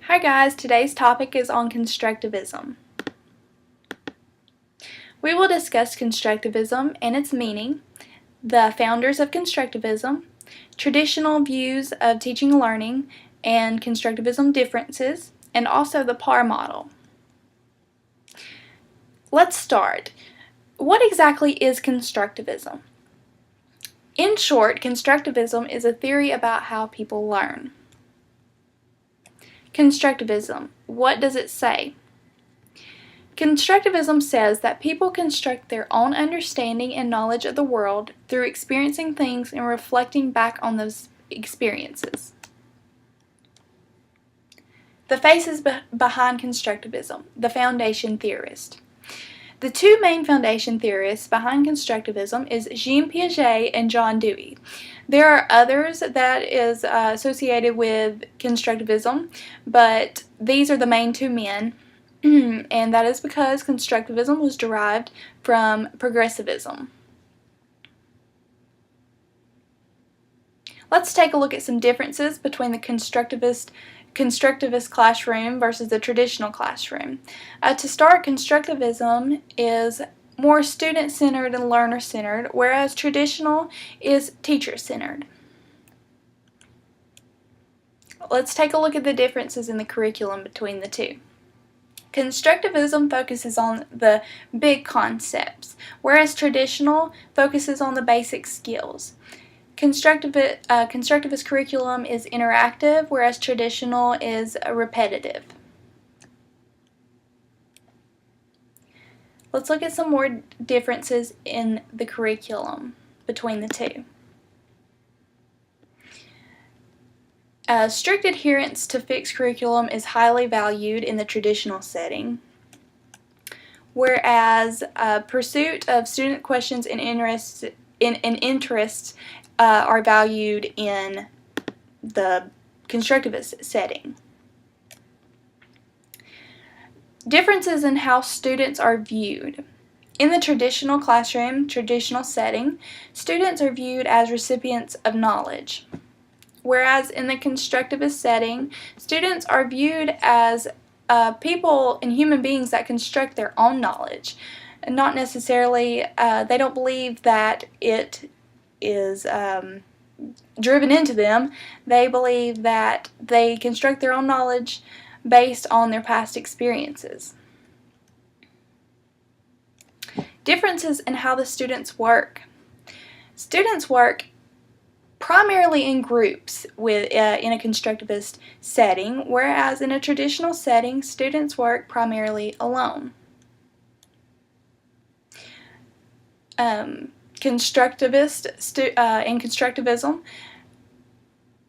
Hi guys, today's topic is on constructivism. We will discuss constructivism and its meaning, the founders of constructivism, traditional views of teaching and learning, and constructivism differences, and also the PAR model. Let's start. What exactly is constructivism? In short, constructivism is a theory about how people learn. Constructivism, what does it say? Constructivism says that people construct their own understanding and knowledge of the world through experiencing things and reflecting back on those experiences. The faces behind constructivism, the foundation theorist. The two main foundation theorists behind constructivism is Jean Piaget and John Dewey. There are others that is associated with constructivism, but these are the main two men. And that is because constructivism was derived from progressivism. Let's take a look at some differences between the constructivist classroom versus the traditional classroom. To start, constructivism is more student-centered and learner-centered, whereas traditional is teacher-centered. Let's take a look at the differences in the curriculum between the two. Constructivism focuses on the big concepts, whereas traditional focuses on the basic skills. Constructivist curriculum is interactive, whereas traditional is repetitive. Let's look at some more differences in the curriculum between the two. Strict adherence to fixed curriculum is highly valued in the traditional setting, whereas pursuit of student questions and interests are valued in the constructivist setting. Differences in how students are viewed. In the traditional classroom, traditional setting, students are viewed as recipients of knowledge. Whereas in the constructivist setting, students are viewed as people and human beings that construct their own knowledge. Not necessarily, they don't believe that it is driven into them. They believe that they construct their own knowledge based on their past experiences. Differences in how the students work. Students work primarily in groups in a constructivist setting, whereas in a traditional setting, students work primarily alone. In constructivism,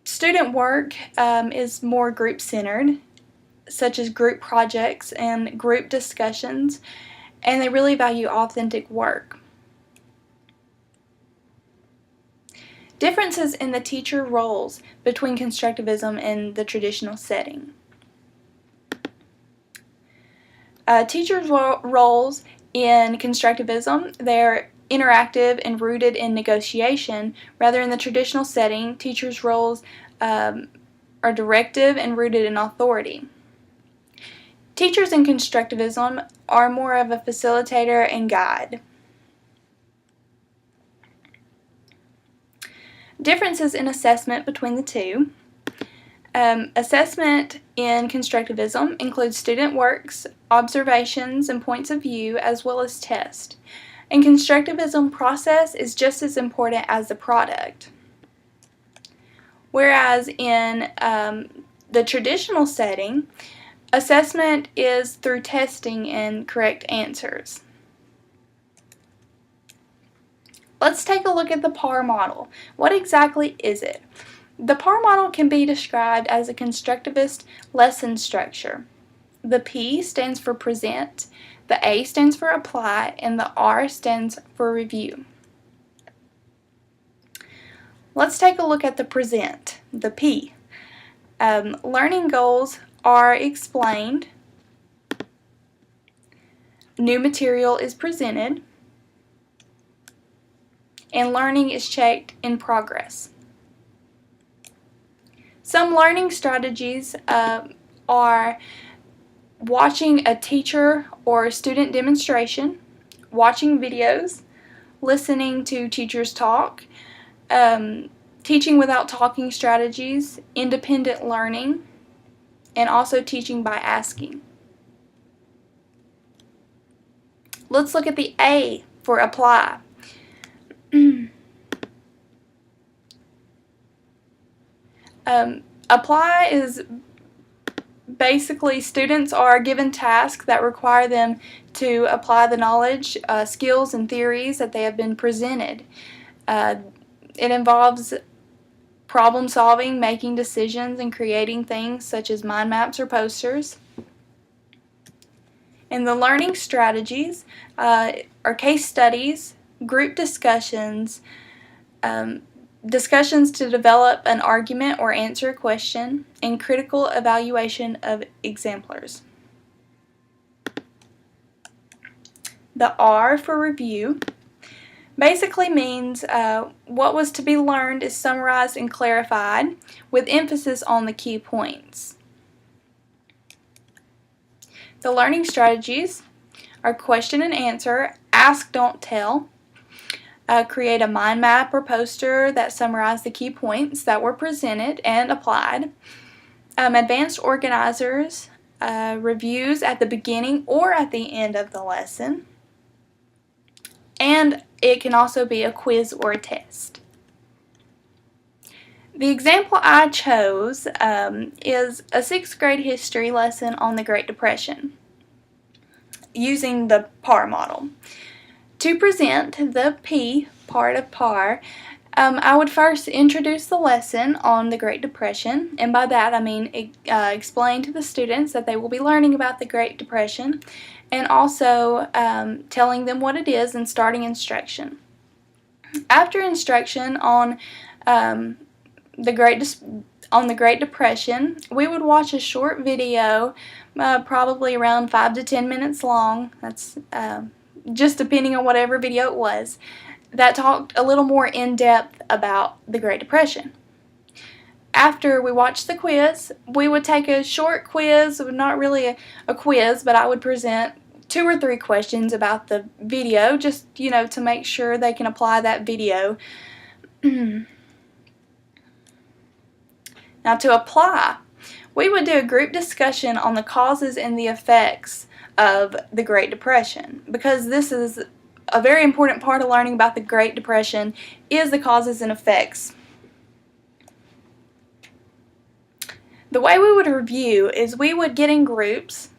student work is more group-centered, such as group projects and group discussions, and they really value authentic work. Differences in the teacher roles between constructivism and the traditional setting. Teachers' roles in constructivism, they're interactive and rooted in negotiation, rather in the traditional setting, teachers' roles are directive and rooted in authority. Teachers in constructivism are more of a facilitator and guide. Differences in assessment between the two. Assessment in constructivism includes student works, observations, and points of view, as well as tests. In constructivism, process is just as important as the product. Whereas in the traditional setting, assessment is through testing and correct answers. Let's take a look at the PAR model. What exactly is it? The PAR model can be described as a constructivist lesson structure. The P stands for present, the A stands for apply, and the R stands for review. Let's take a look at the present, the P. Learning goals are explained, new material is presented, and learning is checked in progress. Some learning strategies are watching a teacher or student demonstration, watching videos, listening to teachers talk, teaching without talking strategies, independent learning, and also teaching by asking. Let's look at the A for apply. Apply is basically students are given tasks that require them to apply the knowledge, skills, and theories that they have been presented. It involves problem solving, making decisions, and creating things such as mind maps or posters. And the learning strategies are case studies, group discussions, discussions to develop an argument or answer a question, and critical evaluation of exemplars. The R for review basically means what was to be learned is summarized and clarified with emphasis on the key points. The learning strategies are question and answer, ask, don't tell, create a mind map or poster that summarize the key points that were presented and applied, advanced organizers, reviews at the beginning or at the end of the lesson, and it can also be a quiz or a test. The example I chose is a 6th grade history lesson on the Great Depression using the PAR model. To present the P part of PAR, I would first introduce the lesson on the Great Depression, and by that I mean explain to the students that they will be learning about the Great Depression, and also telling them what it is and starting instruction. After instruction on the Great Depression, we would watch a short video, probably around 5 to 10 minutes long. That's just depending on whatever video it was, that talked a little more in depth about the Great Depression. After we watched the quiz, we would take a short quiz, not really a quiz, but I would present 2 or 3 questions about the video, just, to make sure they can apply that video. Now, to apply, we would do a group discussion on the causes and the effects of the Great Depression, because this is a very important part of learning about the Great Depression, is the causes and effects. The way we would review is we would get in groups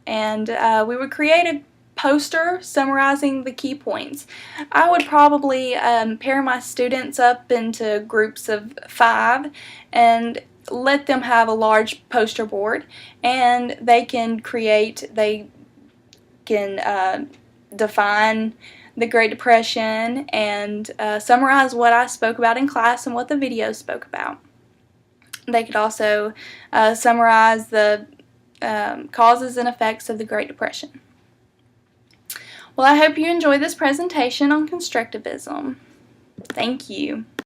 and we would create a poster summarizing the key points. I would probably pair my students up into groups of 5 and let them have a large poster board, and they can define the Great Depression and summarize what I spoke about in class and what the video spoke about. They could also summarize the causes and effects of the Great Depression. Well, I hope you enjoyed this presentation on Constructivism. Thank you.